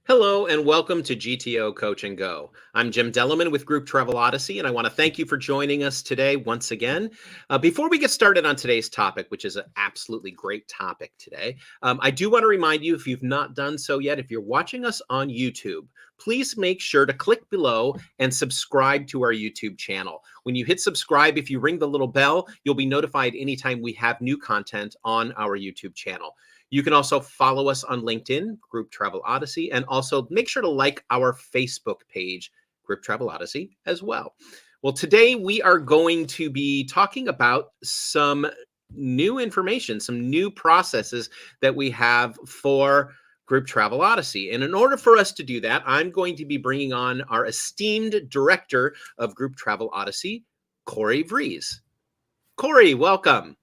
Hello and welcome to GTO Coach and Go. I'm Jim Dellerman with Group Travel Odyssey, and I want to thank you for joining us today once again. Before we get started on today's topic, which is an absolutely great topic today, I do want to remind you, if you've not done so yet, if you're watching us on YouTube, please make sure to click below and subscribe to our YouTube channel. When you hit subscribe, if you ring the little bell, you'll be notified anytime we have new content on our YouTube channel. You can also follow us on LinkedIn, Group Travel Odyssey, and also make sure to like our Facebook page, Group Travel Odyssey, as well. Well, today we are going to be talking about some new information, some new processes that we have for Group Travel Odyssey. And in order for us to do that, I'm going to be bringing on our esteemed director of Group Travel Odyssey, Corey Vries. Corey, welcome.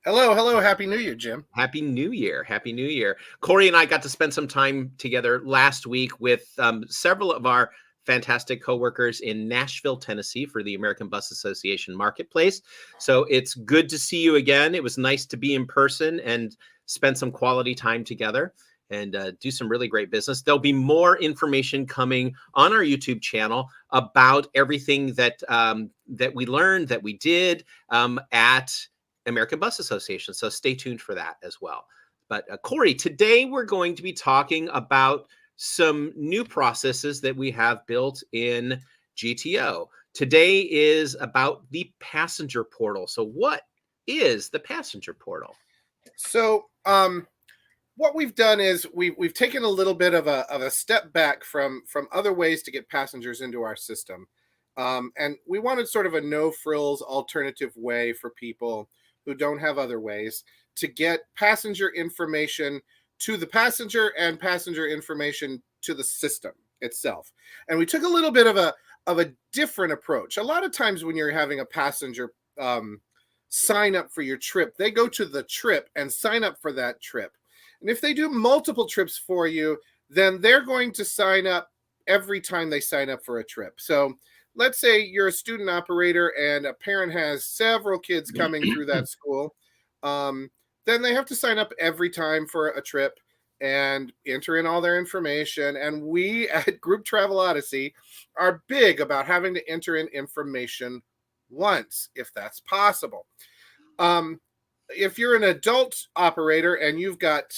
Hello. Happy New Year, Jim. Happy New Year. Happy New Year. Corey and I got to spend some time together last week with several of our fantastic coworkers in Nashville, Tennessee for the American Bus Association Marketplace. So it's good to see you again. It was nice to be in person and spend some quality time together and do some really great business. There'll be more information coming on our YouTube channel about everything that we learned, that we did at American Bus Association. So stay tuned for that as well. But Corey, today we're going to be talking about some new processes that we have built in GTO. Today is about the passenger portal. So what is the passenger portal? So what we've done is we've taken a little bit of a step back from other ways to get passengers into our system. And we wanted sort of a no-frills alternative way for people who don't have other ways to get passenger information to the passenger and passenger information to the system itself. And we took a little bit of a different approach. A lot of times when you're having a passenger sign up for your trip, they go to the trip and sign up for that trip. And if they do multiple trips for you, then they're going to sign up every time they sign up for a trip. So let's say you're a student operator and a parent has several kids coming through that school. Then they have to sign up every time for a trip and enter in all their information. And we at Group Travel Odyssey are big about having to enter in information once, if that's possible. If you're an adult operator and you've got,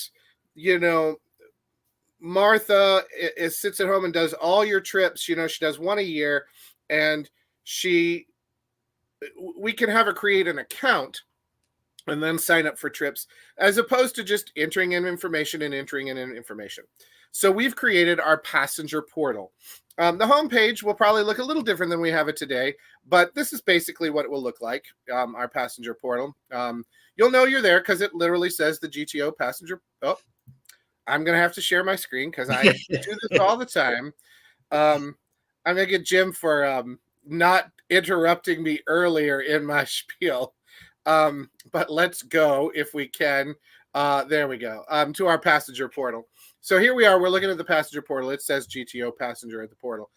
Martha sits at home and does all your trips, she does one a year, and we can have her create an account and then sign up for trips, as opposed to just entering in information and entering in information. So we've created our passenger portal. The homepage will probably look a little different than we have it today, but this is basically what it will look like, our passenger portal. You'll know you're there because it literally says the GTO passenger. Oh, I'm going to have to share my screen because I do this all the time. I'm going to get Jim for not interrupting me earlier in my spiel. But let's go if we can. There we go. To our passenger portal. So here we are. We're looking at the passenger portal. It says GTO passenger at the portal.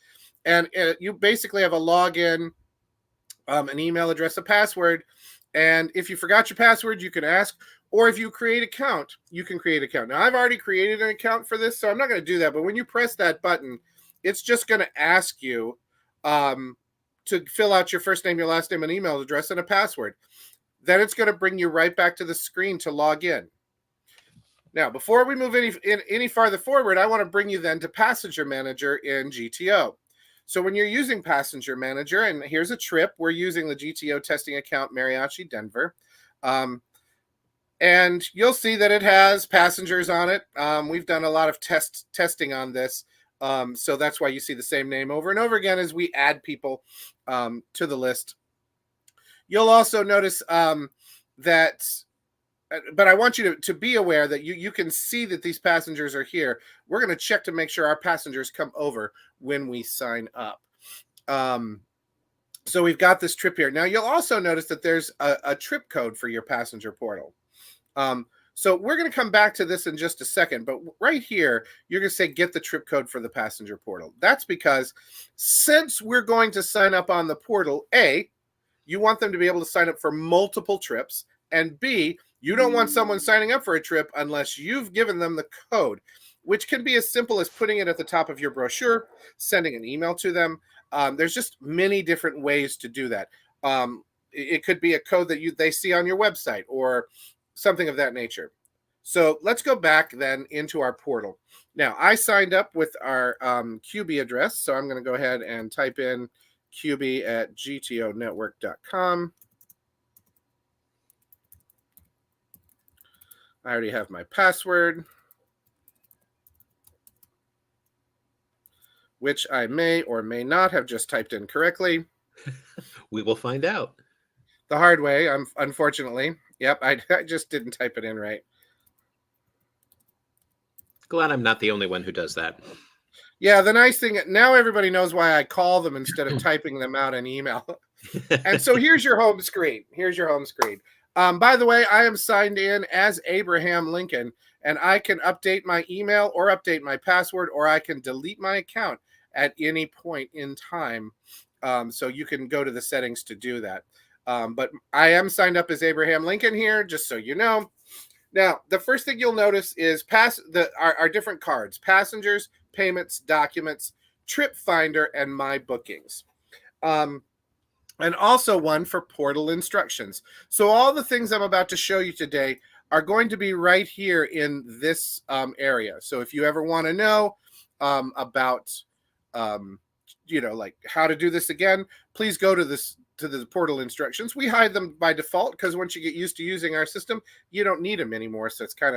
And you basically have a login, an email address, a password. And if you forgot your password, you can ask. Or if you create an account, you can create an account. Now, I've already created an account for this, so I'm not going to do that. But when you press that button, it's just going to ask you to fill out your first name, your last name, an email address, and a password. Then it's going to bring you right back to the screen to log in. Now, before we move any farther forward, I want to bring you then to Passenger Manager in GTO. So when you're using Passenger Manager, and here's a trip, we're using the GTO testing account Mariachi Denver. And you'll see that it has passengers on it. We've done a lot of testing on this. So that's why you see the same name over and over again as we add people to the list. You'll also notice that, but I want you to be aware that you can see that these passengers are here. We're going to check to make sure our passengers come over when we sign up. So we've got this trip here. Now, you'll also notice that there's a trip code for your passenger portal. So we're going to come back to this in just a second, but right here, you're going to say, get the trip code for the passenger portal. That's because since we're going to sign up on the portal, you want them to be able to sign up for multiple trips, And B, you don't want someone signing up for a trip unless you've given them the code, which can be as simple as putting it at the top of your brochure, sending an email to them. There's just many different ways to do that. It could be a code that they see on your website or something of that nature. So let's go back then into our portal. Now, I signed up with our QB address, so I'm going to go ahead and type in QB at gtonetwork.com. I already have my password, which I may or may not have just typed in correctly. We will find out. The hard way, unfortunately. Yep, I just didn't type it in right. Glad I'm not the only one who does that. Yeah, the nice thing, now everybody knows why I call them instead of typing them out in email. And so here's your home screen. Here's your home screen. By the way, I am signed in as Abraham Lincoln, and I can update my email or update my password, or I can delete my account at any point in time. So you can go to the settings to do that. But I am signed up as Abraham Lincoln here, just so you know. Now, the first thing you'll notice is our different cards: passengers, payments, documents, trip finder, and my bookings. And also one for portal instructions. So all the things I'm about to show you today are going to be right here in this area. So if you ever want to know about, like how to do this again, please go to the portal instructions. We hide them by default because once you get used to using our system, you don't need them anymore. So it's kind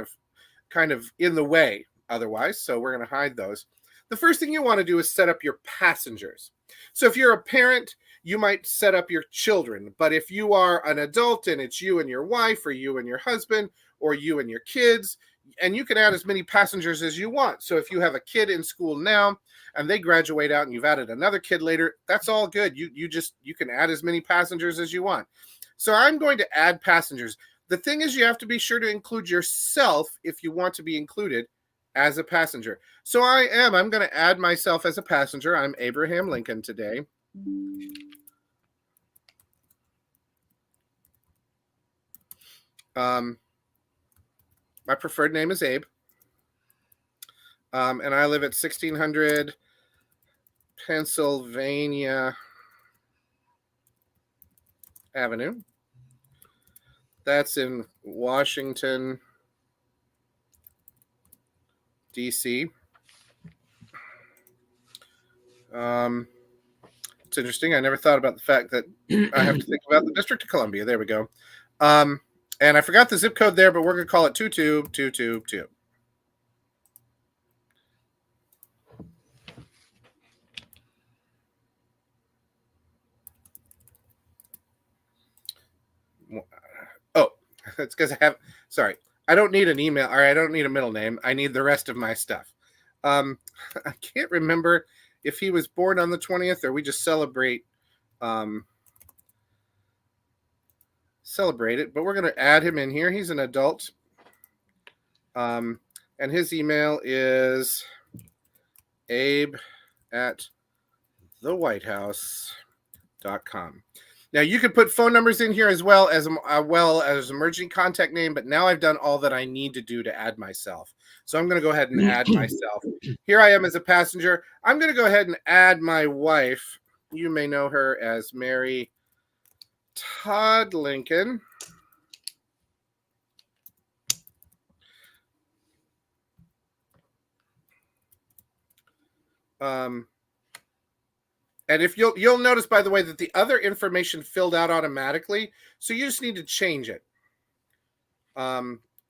of in the way otherwise. So we're going to hide those. The first thing you want to do is set up your passengers. So if you're a parent, you might set up your children. But if you are an adult and it's you and your wife, or you and your husband, or you and your kids, and you can add as many passengers as you want. So if you have a kid in school now and they graduate out and you've added another kid later, that's all good. You can add as many passengers as you want. So I'm going to add passengers. The thing is, you have to be sure to include yourself if you want to be included as a passenger. So I'm going to add myself as a passenger. I'm Abraham Lincoln today. My preferred name is Abe. And I live at 1600 Pennsylvania Avenue. That's in Washington, D.C. It's interesting. I never thought about the fact that I have to think about the District of Columbia. There we go. And I forgot the zip code there, but we're going to call it 22222. Oh, it's because I don't need an email, or I don't need a middle name. I need the rest of my stuff. I can't remember if he was born on the 20th or we just celebrate it, but we're going to add him in here. He's an adult. And his email is abe@thewhitehouse.com. Now you could put phone numbers in here as well as emergency contact name, but now I've done all that I need to do to add myself. So I'm going to go ahead and add myself. Here I am as a passenger. I'm going to go ahead and add my wife. You may know her as Mary Todd Lincoln. And if you'll notice, by the way, that the other information filled out automatically, so you just need to change it.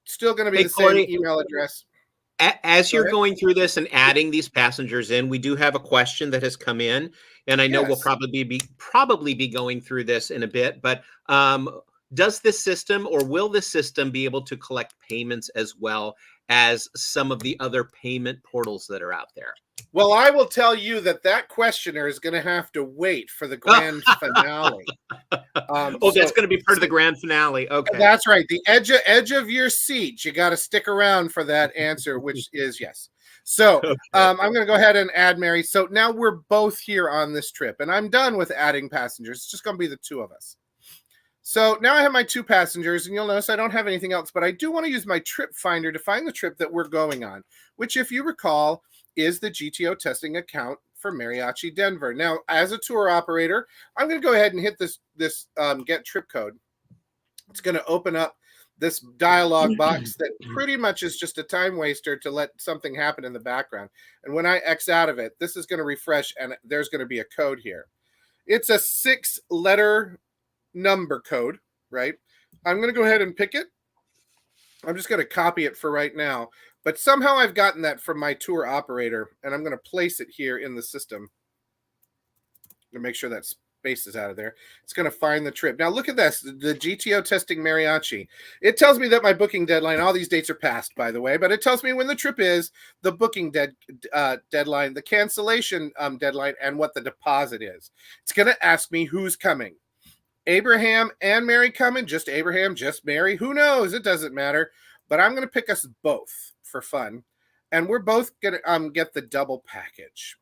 Still going to be the same email address. As you're going through this and adding these passengers in, we do have a question that has come in, and I know we'll probably be going through this in a bit, but does this system, or will this system, be able to collect payments as well as some of the other payment portals that are out there? Well, I will tell you that questioner is going to have to wait for the grand finale. That's going to be part of the grand finale. Okay, that's right. The edge of your seat. You got to stick around for that answer, which is yes. So okay. I'm going to go ahead and add Mary. So now we're both here on this trip, and I'm done with adding passengers. It's just going to be the two of us. So now I have my 2 passengers, and you'll notice I don't have anything else, but I do want to use my trip finder to find the trip that we're going on, which, if you recall, is the GTO testing account for Mariachi Denver. Now, as a tour operator, I'm going to go ahead and hit this get trip code. It's going to open up this dialog box that pretty much is just a time waster to let something happen in the background. And when I X out of it, this is going to refresh, and there's going to be a code here. It's a 6-letter number code, right? I'm going to go ahead and pick it. I'm just going to copy it for right now. But somehow I've gotten that from my tour operator, and I'm going to place it here in the system to make sure that space is out of there. It's going to find the trip. Now look at this, the GTO testing Mariachi. It tells me that my booking deadline, all these dates are passed, by the way, but it tells me when the trip is, the booking deadline, the cancellation deadline, and what the deposit is. It's going to ask me who's coming. Abraham and Mary coming, just Abraham, just Mary, who knows? It doesn't matter. But I'm going to pick us both for fun. And we're both going to get the double package.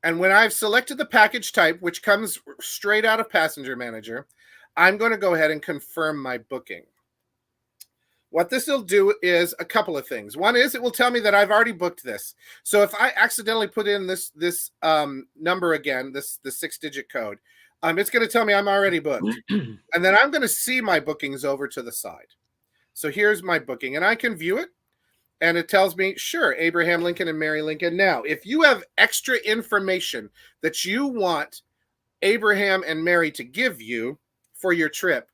And when I've selected the package type, which comes straight out of Passenger Manager, I'm going to go ahead and confirm my booking. What this will do is a couple of things. One is it will tell me that I've already booked this. So if I accidentally put in this number again, the 6-digit code, it's going to tell me I'm already booked. And then I'm going to see my bookings over to the side. So here's my booking, and I can view it. And it tells me, sure, Abraham Lincoln and Mary Lincoln. Now, if you have extra information that you want Abraham and Mary to give you for your trip,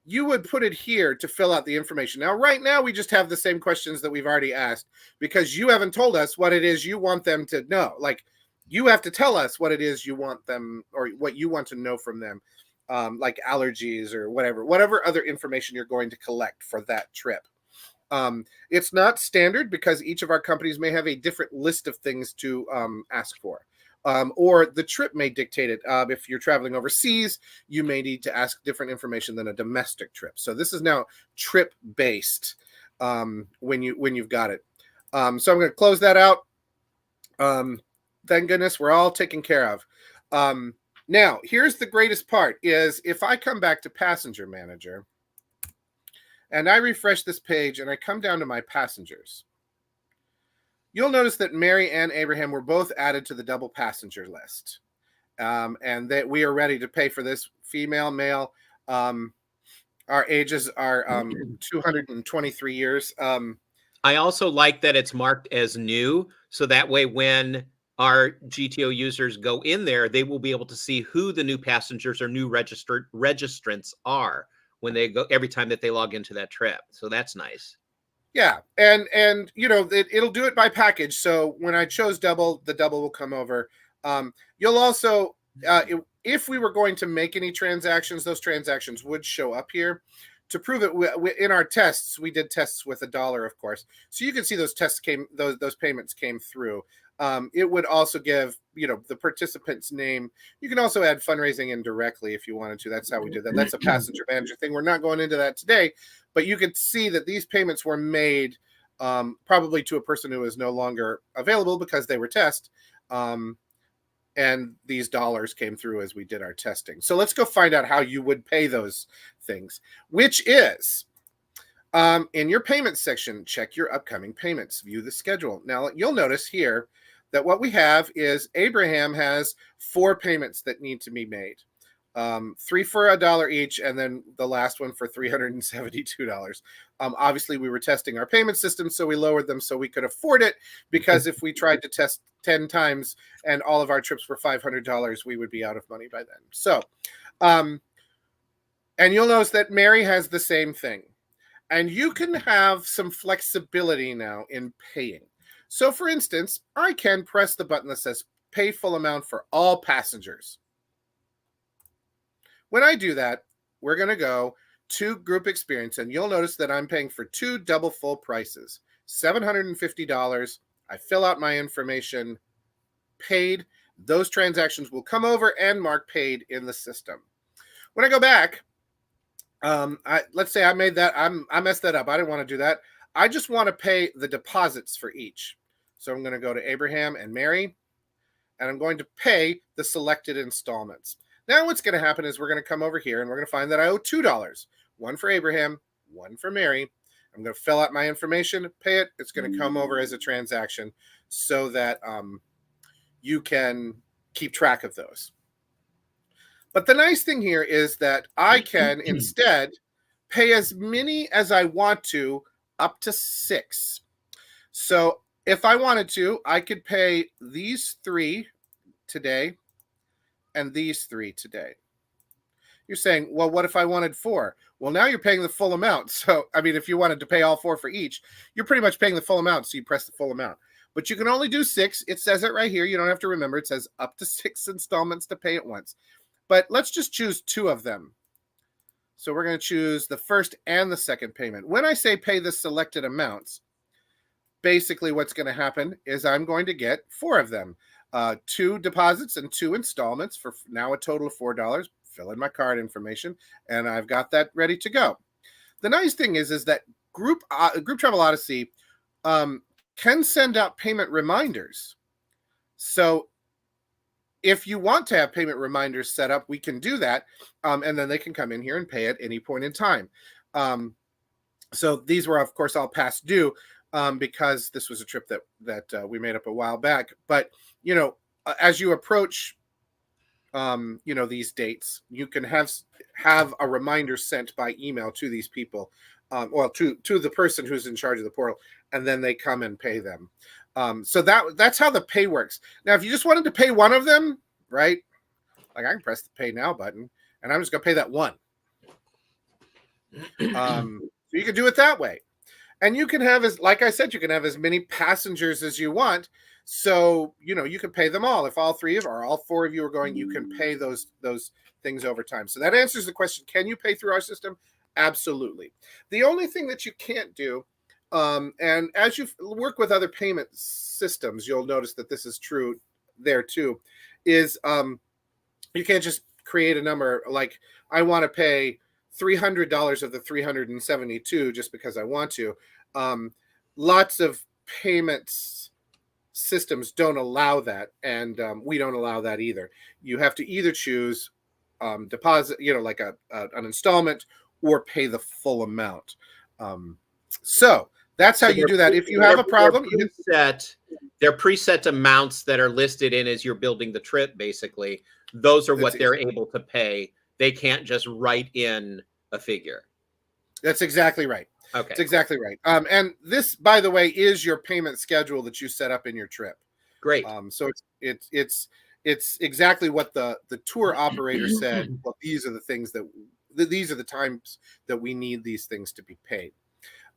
you would put it here to fill out the information. Now, right now, we just have the same questions that we've already asked because you haven't told us what it is you want them to know. Like, you have to tell us what it is you want them or what you want to know from them, like allergies or whatever other information you're going to collect for that trip. It's not standard because each of our companies may have a different list of things to ask for. Or the trip may dictate it. If you're traveling overseas, you may need to ask different information than a domestic trip. So this is now trip-based when you've got it. So I'm going to close that out. Thank goodness we're all taken care of. Now, here's the greatest part is if I come back to Passenger Manager and I refresh this page and I come down to my passengers, you'll notice that Mary and Abraham were both added to the double passenger list. And that we are ready to pay for this. Female, male. Our ages are 223 years. I also like that it's marked as new. So that way, when our GTO users go in there, they will be able to see who the new passengers or new registrants are when they go every time that they log into that trip. So that's nice. Yeah, and you know it'll do it by package. So when I chose double, the double will come over. You'll also, if we were going to make any transactions, those transactions would show up here. To prove it, in our tests, we did tests with $1, of course. So you can see those those payments came through. It would also give, the participant's name. You can also add fundraising in directly if you wanted to. That's how we do that. That's a Passenger Manager thing. We're not going into that today, but you can see that these payments were made probably to a person who is no longer available because they were tested. And these dollars came through as we did our testing. So let's go find out how you would pay those things, which is in your payments section, check your upcoming payments, view the schedule. Now, you'll notice here that what we have is Abraham has 4 payments that need to be made. 3 for $1 each, and then the last one for $372. Obviously, we were testing our payment system, so we lowered them so we could afford it, because if we tried to test 10 times and all of our trips were $500, we would be out of money by then. So, and you'll notice that Mary has the same thing. And you can have some flexibility now in paying. So, for instance, I can press the button that says pay full amount for all passengers. When I do that, we're going to go to group experience, and you'll notice that I'm paying for 2 double full prices, $750. I fill out my information, paid. Those transactions will come over and mark paid in the system. When I go back, let's say I messed that up. I didn't want to do that. I just want to pay the deposits for each. So I'm going to go to Abraham and Mary, and I'm going to pay the selected installments. Now what's going to happen is we're going to come over here and we're going to find that I owe $2. One for Abraham, one for Mary. I'm going to fill out my information, pay it. It's going to come over as a transaction so that you can keep track of those. But the nice thing here is that I can instead pay as many as I want to, up to 6. So if I wanted to, I could pay these 3 today and these 3 today. You're saying, well, what if I wanted 4? Well, now you're paying the full amount. So, I mean, if you wanted to pay all 4 for each, you're pretty much paying the full amount. So you press the full amount. But you can only do 6. It says it right here. You don't have to remember. It says up to 6 installments to pay at once. But let's just choose 2 of them. So we're going to choose the first and the second payment. When I say pay the selected amounts, basically what's going to happen is I'm going to get 4 of them. 2 deposits and 2 installments for now a total of $4. Fill in my card information, and I've got that ready to go. The nice thing is that Group Travel Odyssey can send out payment reminders. So if you want to have payment reminders set up, we can do that, and then they can come in here and pay at any point in time. So these were, of course, all past due because this was a trip that we made up a while back. But, you know, as you approach you know, these dates, you can have a reminder sent by email to these people, well, to the person who's in charge of the portal, and then they come and pay them. So that's how the pay works. Now, if you just wanted to pay one of them, right? Like I can press the pay now button, and I'm just gonna pay that one. So you can do it that way, and you can have, like I said, you can have as many passengers as you want. So, you know, you can pay them all. If all 3 of or all 4 of you are going, you can pay those things over time. So that answers the question, can you pay through our system? Absolutely. The only thing that you can't do, and as you work with other payment systems, you'll notice that this is true there too, is you can't just create a number like I want to pay $300 of the 372 just because I want to. Lots of payments systems don't allow that, and we don't allow that either. You have to either choose deposit, you know, like an installment, or pay the full amount. So that's how you do that. If you have a problem, they're preset amounts that are listed in as you're building the trip. Basically, those are what they're able to pay. They can't just write in a figure. That's exactly right. Okay, that's exactly right. And this, by the way, is your payment schedule that you set up in your trip. Great. So it's exactly what the tour operator said. Well, these are the things these are the times that we need these things to be paid.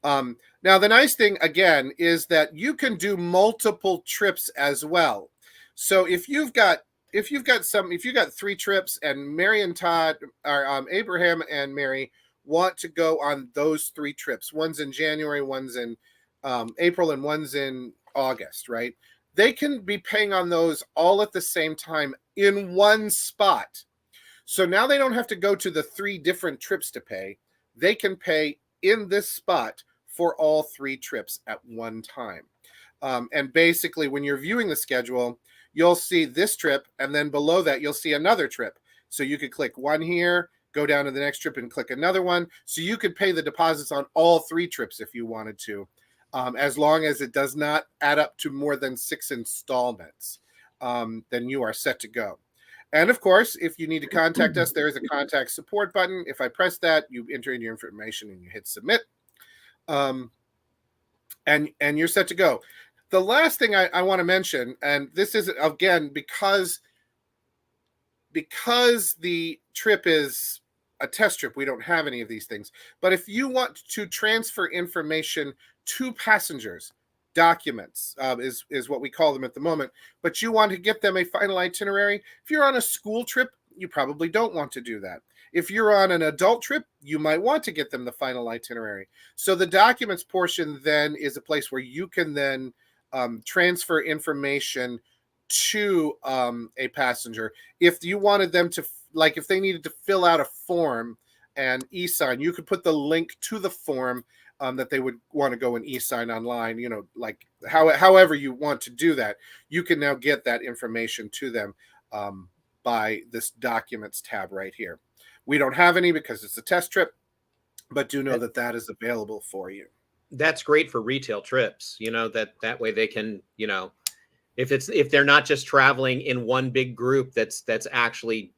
Now, the nice thing again is that you can do multiple trips as well. So if you've got 3 trips and Mary and Todd, or Abraham and Mary want to go on those 3 trips. One's in January, one's in April, and one's in August, right? They can be paying on those all at the same time in one spot. So now they don't have to go to the 3 different trips to pay. They can pay in this spot for all 3 trips at one time. And basically, when you're viewing the schedule, you'll see this trip, and then below that, you'll see another trip. So you could click one here, go down to the next trip and click another one. So you could pay the deposits on all 3 trips if you wanted to, as long as it does not add up to more than 6 installments. Then you are set to go. And of course, if you need to contact us, there is a contact support button. If I press that, you enter in your information and you hit submit. And you're set to go. The last thing I want to mention, and this is, again, because the trip is a test trip, we don't have any of these things. But if you want to transfer information to passengers, documents is what we call them at the moment, but you want to get them a final itinerary. If you're on a school trip, you probably don't want to do that. If you're on an adult trip, you might want to get them the final itinerary. So the documents portion then is a place where you can then transfer information to a passenger. If you wanted them to, like if they needed to fill out a form and e-sign, you could put the link to the form that they would want to go and e-sign online, you know, like however you want to do that, you can now get that information to them by this documents tab right here. We don't have any because it's a test trip, but do know that that is available for you. That's great for retail trips, that way they can, if they're not just traveling in one big group that's actually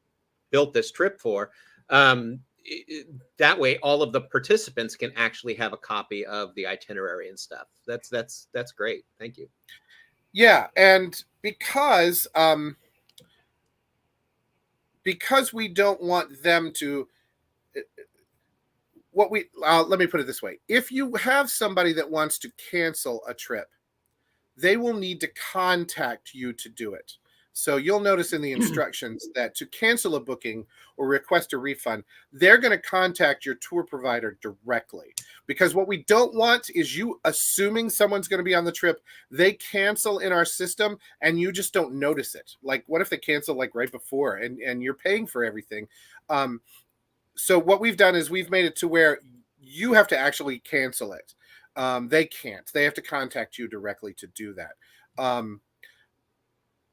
built this trip for, that way all of the participants can actually have a copy of the itinerary and stuff. That's great. Thank you. Yeah, and because we don't want them to, let me put it this way. If you have somebody that wants to cancel a trip, they will need to contact you to do it. So you'll notice in the instructions that to cancel a booking or request a refund, they're going to contact your tour provider directly. Because what we don't want is you assuming someone's going to be on the trip, they cancel in our system and you just don't notice it. Like, what if they cancel like right before and you're paying for everything? So what we've done is we've made it to where you have to actually cancel it. They can't. They have to contact you directly to do that.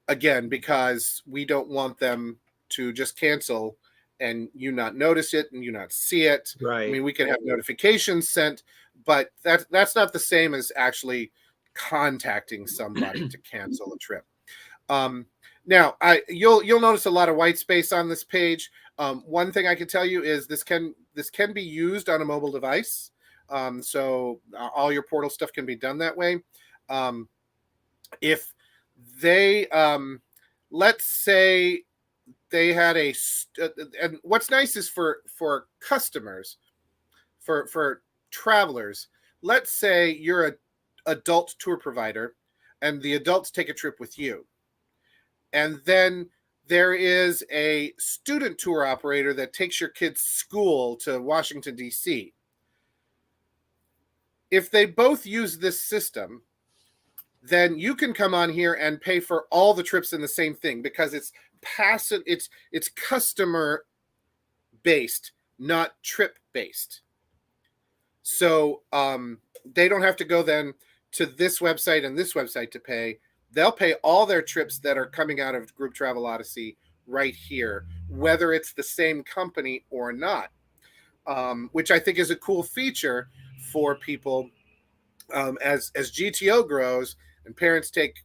Again, because we don't want them to just cancel and you not notice it and you not see it. Right. I mean, we can have notifications sent, but that's not the same as actually contacting somebody to cancel a trip. Now, you'll notice a lot of white space on this page. One thing I can tell you is this can be used on a mobile device. So all your portal stuff can be done that way. If they, let's say they had and what's nice is for customers, for travelers, let's say you're an adult tour provider and the adults take a trip with you. And then there is a student tour operator that takes your kid's school to Washington, D.C. If they both use this system, then you can come on here and pay for all the trips in the same thing because it's passive, it's customer based, not trip based. So they don't have to go then to this website and this website to pay. They'll pay all their trips that are coming out of Group Travel Odyssey right here, whether it's the same company or not, which I think is a cool feature for people. As GTO grows and parents take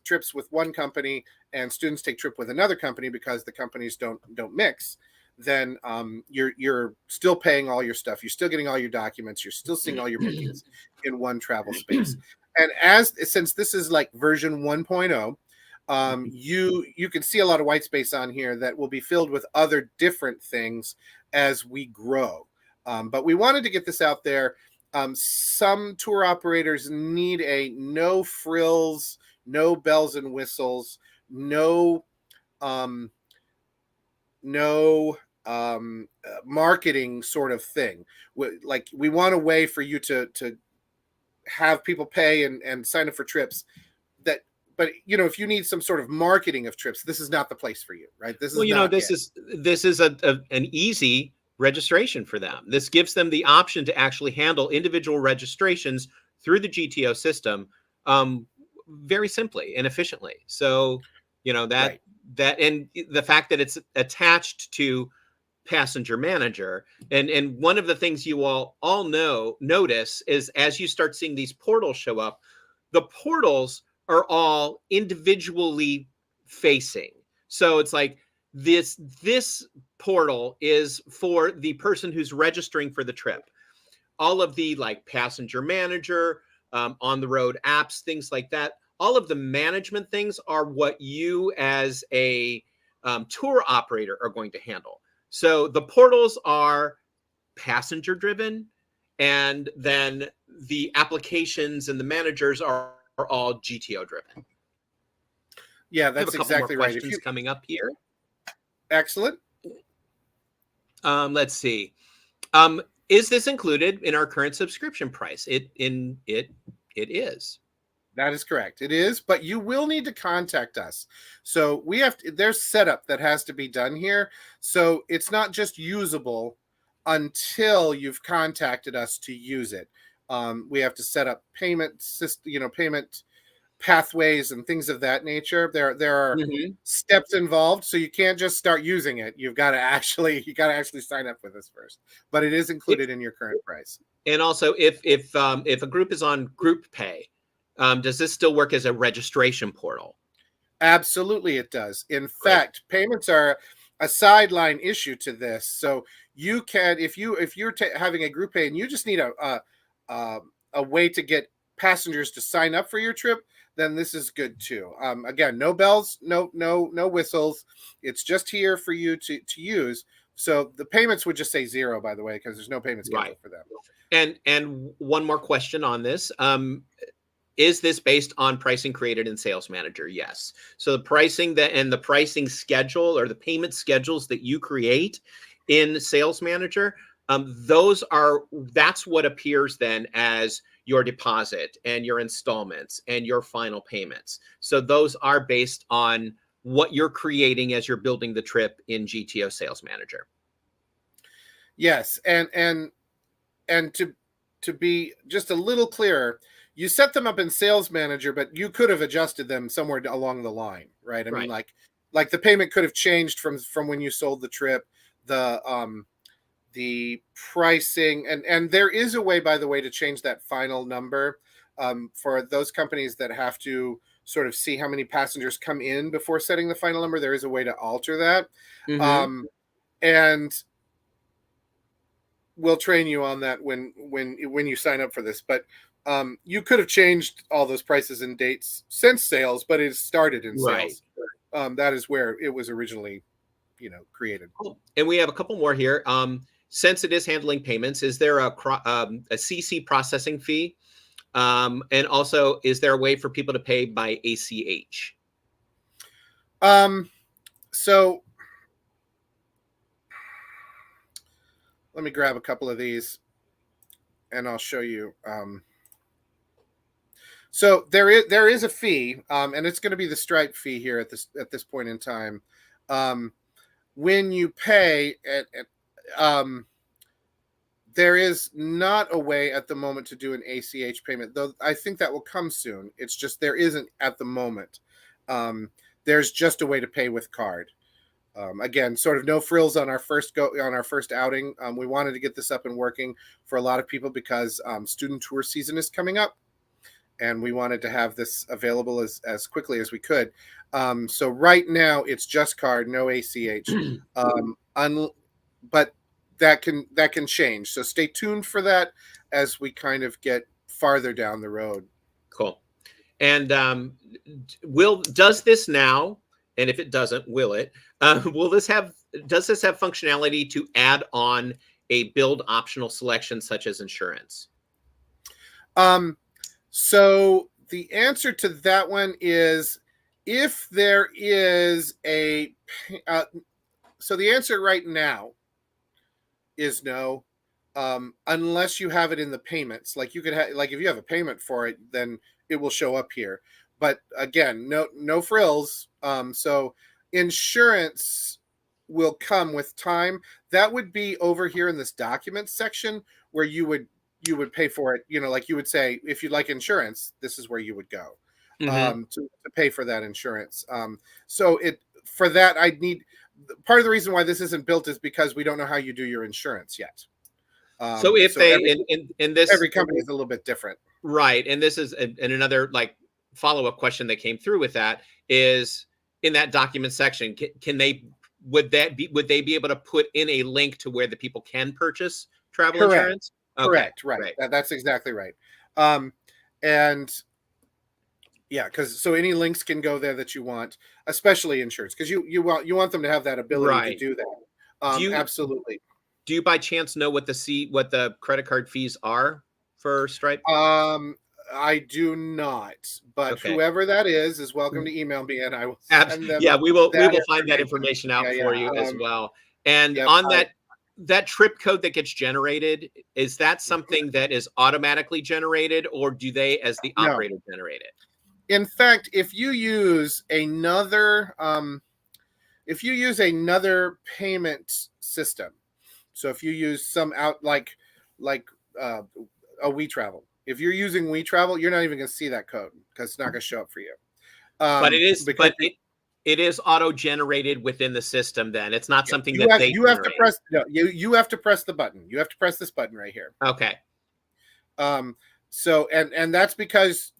trips with one company and students take trip with another company because the companies don't mix, then you're still paying all your stuff. You're still getting all your documents. You're still seeing all your bookings in one travel space. And since this is like version 1.0, you can see a lot of white space on here that will be filled with other different things as we grow. But we wanted to get this out there. Some tour operators need a no frills, no bells and whistles, no marketing sort of thing. Like, we want a way for you to have people pay and sign up for trips but if you need some sort of marketing of trips, this is not the place for you, right? This is an easy registration for them. This gives them the option to actually handle individual registrations through the GTO system very simply and efficiently. So, that and the fact that it's attached to Passenger Manager, and one of the things you all notice is as you start seeing these portals show up, the portals are all individually facing. So it's like this portal is for the person who's registering for the trip. All of the like Passenger Manager, on the road apps, things like that, all of the management things are what you as a tour operator are going to handle. So the portals are passenger driven, and then the applications and the managers are all GTO driven. Yeah, that's exactly right. Questions coming up here. Excellent. Let's see. Is this included in our current subscription price? It is. That is correct. It is, but you will need to contact us. So there's setup that has to be done here. So it's not just usable until you've contacted us to use it. We have to set up payment system, payment pathways and things of that nature. There are Mhm. steps involved, so you can't just start using it. You got to actually sign up with us first. But it is If included in your current price. and also if a group is on group pay, does this still work as a registration portal? Absolutely, it does. In Great. fact, payments are a sideline issue to this. So you can, if you're having a group pay and you just need a a way to get passengers to sign up for your trip, then this is good too. Again, no bells, no whistles. It's just here for you to use. So the payments would just say zero, by the way, because there's no payment Right. schedule for them. And one more question on this. Is this based on pricing created in Sales Manager? Yes. So the pricing that and the pricing schedule or the payment schedules that you create in Sales Manager, that's what appears then as your deposit and your installments and your final payments. So those are based on what you're creating as you're building the trip in GTO Sales Manager. Yes, and to be just a little clearer, you set them up in Sales Manager, but you could have adjusted them somewhere along the line, right? I mean, Right. like the payment could have changed from when you sold the trip. The pricing, and there is a way, by the way, to change that final number for those companies that have to sort of see how many passengers come in before setting the final number. There is a way to alter that, Mm-hmm. and we'll train you on that when you sign up for this. But you could have changed all those prices and dates since sales, but it started in Right. sales. That is where it was originally, created. Cool. And we have a couple more here. Since it is handling payments, is there a CC processing fee? And also, is there a way for people to pay by ACH? So let me grab a couple of these, and I'll show you. So there is a fee, and it's going to be the Stripe fee here at this point in time. When you pay there is not a way at the moment to do an ACH payment, though I think that will come soon. It's just there isn't at the moment. There's just a way to pay with card. Again, sort of no frills on our first outing. We wanted to get this up and working for a lot of people because student tour season is coming up, and we wanted to have this available as quickly as we could. So right now it's just card, no ACH. But that can change. So stay tuned for that as we kind of get farther down the road. Cool. And does this now? And if it doesn't, will it? Does this have functionality to add on a build optional selection such as insurance? So the answer to that one is if there is so the answer right now is no, unless you have it in the payments. Like you could have, like if you have a payment for it, then it will show up here. But again, no frills. So insurance will come with time. That would be over here in this documents section where you would pay for it. Like you would say, if you'd like insurance, this is where you would go Mm-hmm. to pay for that insurance. So for that, I'd need part of the reason why this isn't built is because we don't know how you do your insurance yet. So if So they in this every company is a little bit different. right, and this is and another like follow-up question that came through with that is in that document section, can they would they be able to put in a link to where the people can purchase travel Correct. insurance? Okay, Correct. Right. great. That's exactly right. And yeah, because so any links can go there that you want, especially insurance, because you want them to have that ability to Right. do that. Do you Absolutely. do you by chance know what the credit card fees are for Stripe? I do not, but Okay. whoever that is welcome to email me, and I will Abs send them Yeah, we will that find that information. information Yeah, out for you yeah. as well. And Yep. on that trip code that gets generated, is that something that is automatically generated, or do they, as the No. operator, generate it? In fact, if you use another payment system, so if you use some out like a We Travel, If you're using We Travel, you're not even going to see that code because it's not going to show up for you. But it is, Because but it is auto-generated within the system. Then it's not something you that have they you have to generate. press you have to press the button. You have to press this button right here. Okay. So and that's because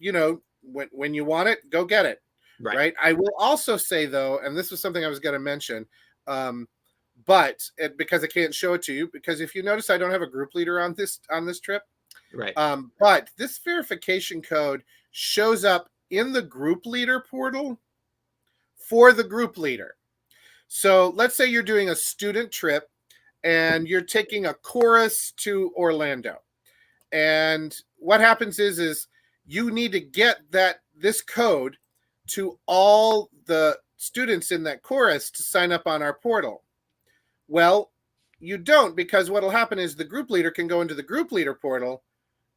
when you want it, go get it. Right. I will also say though, and this was something I was going to mention, but because I can't show it to you, because if you notice, I don't have a group leader on this trip. Right. But this verification code shows up in the group leader portal for the group leader. So let's say you're doing a student trip and you're taking a chorus to Orlando. And what happens is you need to get this code to all the students in that chorus to sign up on our portal. Well, you don't, because what'll happen is the group leader can go into the group leader portal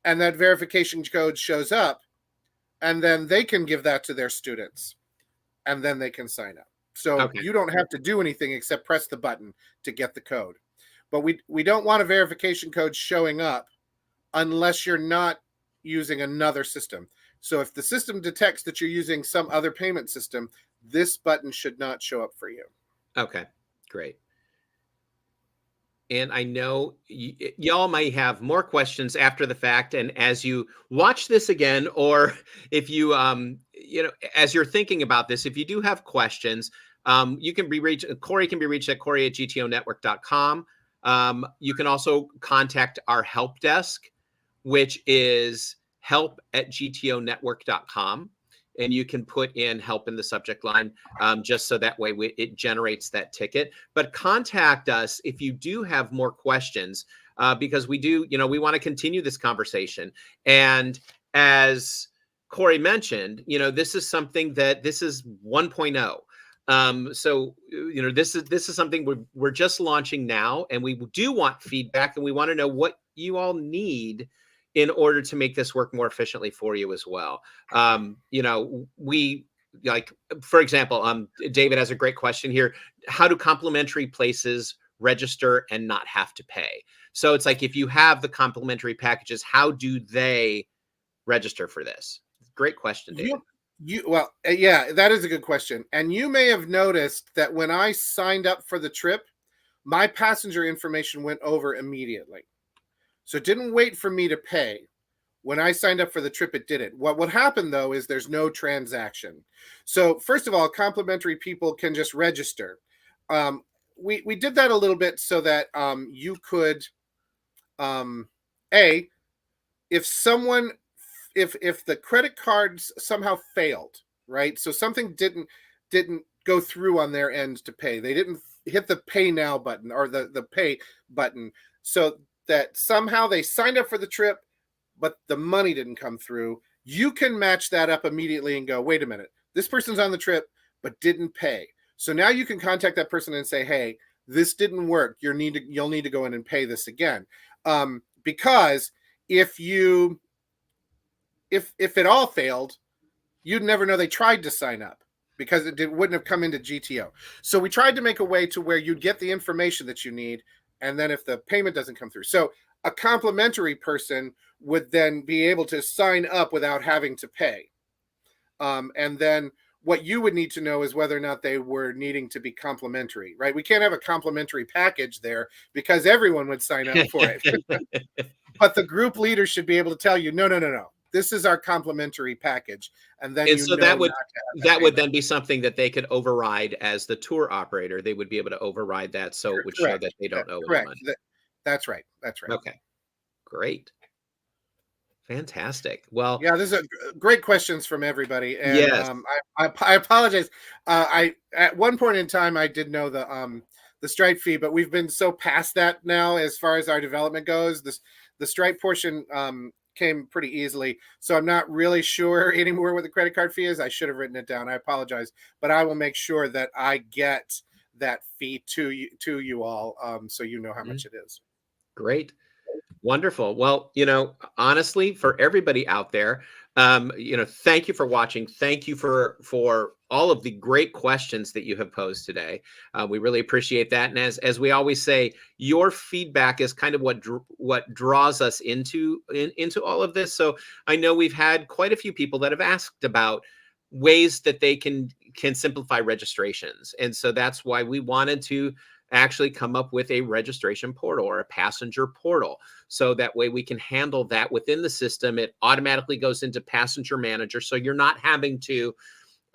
and that verification code shows up, and then they can give that to their students and then they can sign up. So you don't have to do anything except press the button to get the code. But we don't want a verification code showing up unless you're not using another system. So if the system detects that you're using some other payment system, this button should not show up for you. Okay, great. And I know y'all might have more questions after the fact. And as you watch this again, or if you, as you're thinking about this, if you do have questions, you can be reached. Corey can be reached at Corey@gtonetwork.com. You can also contact our help desk, which is help@gtonetwork.com. And you can put in help in the subject line, just so that way it generates that ticket. But contact us if you do have more questions, because we do, we want to continue this conversation. And as Corey mentioned, this is something this is 1.0. So, this is something we're just launching now, and we do want feedback, and we want to know what you all need in order to make this work more efficiently for you as well. We, like, for example, David has a great question here. How do complimentary places register and not have to pay? So it's like, if you have the complimentary packages, how do they register for this? Great question, David. Yeah, that is a good question. And you may have noticed that when I signed up for the trip, my passenger information went over immediately. So it didn't wait for me to pay. When I signed up for the trip, it didn't. What would happen, though, is there's no transaction. So first of all, complimentary people can just register. We did that a little bit so that you could, if the credit cards somehow failed, right? So something didn't go through on their end to pay. They didn't hit the pay now button or the pay button. So that somehow they signed up for the trip, but the money didn't come through. You can match that up immediately and go, wait a minute, this person's on the trip, but didn't pay. So now you can contact that person and say, hey, this didn't work. You'll need to go in and pay this again. Because if it all failed, you'd never know they tried to sign up, because it wouldn't have come into GTO. So we tried to make a way to where you'd get the information that you need, and then if the payment doesn't come through. So a complimentary person would then be able to sign up without having to pay. And then what you would need to know is whether or not they were needing to be complimentary, right? We can't have a complimentary package there because everyone would sign up for it. But the group leader should be able to tell you, no. This is our complimentary package. And then so that would then be something that they could override as the tour operator. They would be able to override that, so it would show that they don't owe any money. That's right. Okay, great. Fantastic. Well, yeah, this is great questions from everybody. And yes. I apologize. At one point in time, I did know the Stripe fee, but we've been so past that now as far as our development goes. The Stripe portion came pretty easily. So I'm not really sure anymore what the credit card fee is. I should have written it down. I apologize, but I will make sure that I get that fee to you all, so you know how much it is. Great. Wonderful. Well, honestly, for everybody out there, Thank you for watching. Thank you for all of the great questions that you have posed today. We really appreciate that. And as we always say, your feedback is kind of what draws us into all of this. So I know we've had quite a few people that have asked about ways that they can simplify registrations, and so that's why we wanted to actually come up with a registration portal or a passenger portal. So that way we can handle that within the system. It automatically goes into Passenger Manager. So you're not having to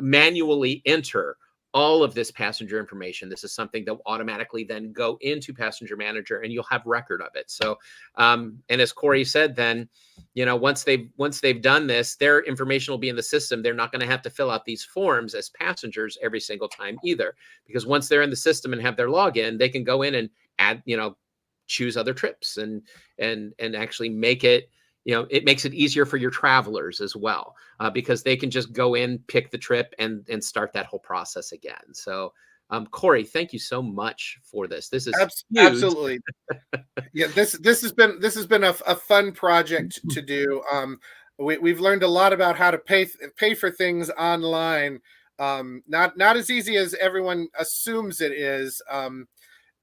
manually enter all of this passenger information. This is something that will automatically then go into Passenger Manager, and you'll have record of it. So, and as Corey said, then, once they've done this, their information will be in the system. They're not going to have to fill out these forms as passengers every single time either, because once they're in the system and have their login, they can go in and add, choose other trips and actually make it, it makes it easier for your travelers as well, because they can just go in, pick the trip, and start that whole process again. So, Corey, thank you so much for this. This is huge. Absolutely. Yeah, this has been a fun project to do. We've learned a lot about how to pay for things online. Not as easy as everyone assumes it is.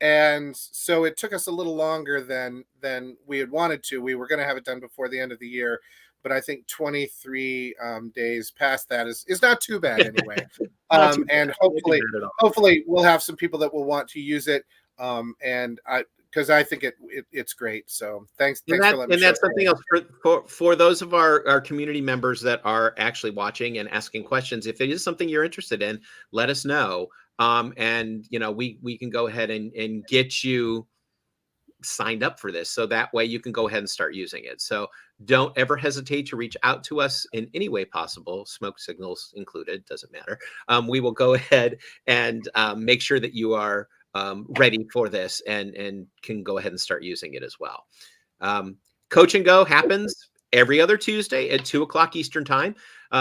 And so it took us a little longer than we had wanted to. We were going to have it done before the end of the year, but I think 23 days past that is not too bad anyway. And hopefully we'll have some people that will want to use it. Because I think it's great. So thanks for letting me. And that's something else for those of our community members that are actually watching and asking questions. If it is something you're interested in, let us know. And we can go ahead and get you signed up for this, so that way you can go ahead and start using it. So don't ever hesitate to reach out to us in any way possible, smoke signals included, doesn't matter. We will go ahead and make sure that you are ready for this and can go ahead and start using it as well. Coach and Go happens every other Tuesday at 2:00 Eastern time.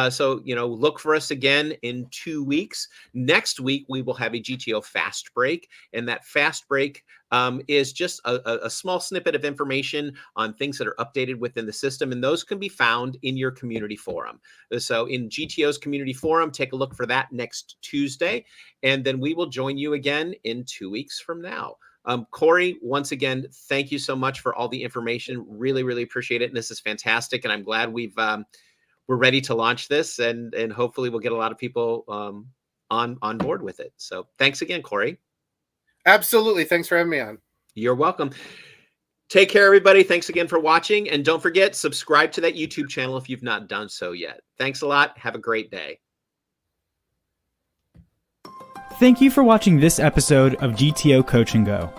So, look for us again in 2 weeks. Next week, we will have a GTO fast break. And that fast break is just a small snippet of information on things that are updated within the system. And those can be found in your community forum. So in GTO's community forum, take a look for that next Tuesday. And then we will join you again in 2 weeks from now. Corey, once again, thank you so much for all the information. Really, really appreciate it. And this is fantastic. And I'm glad we're ready to launch this, and hopefully we'll get a lot of people on board with it. So thanks again, Corey. Absolutely. Thanks for having me on. You're welcome. Take care, everybody. Thanks again for watching. And don't forget, subscribe to that YouTube channel if you've not done so yet. Thanks a lot. Have a great day. Thank you for watching this episode of GTO Coach and Go.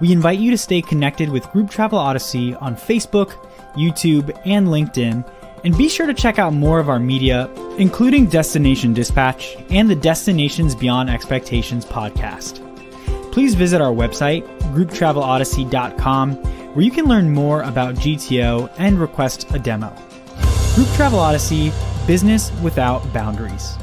We invite you to stay connected with Group Travel Odyssey on Facebook, YouTube, and LinkedIn. And be sure to check out more of our media, including Destination Dispatch and the Destinations Beyond Expectations podcast. Please visit our website, grouptravelodyssey.com, where you can learn more about GTO and request a demo. Group Travel Odyssey, business without boundaries.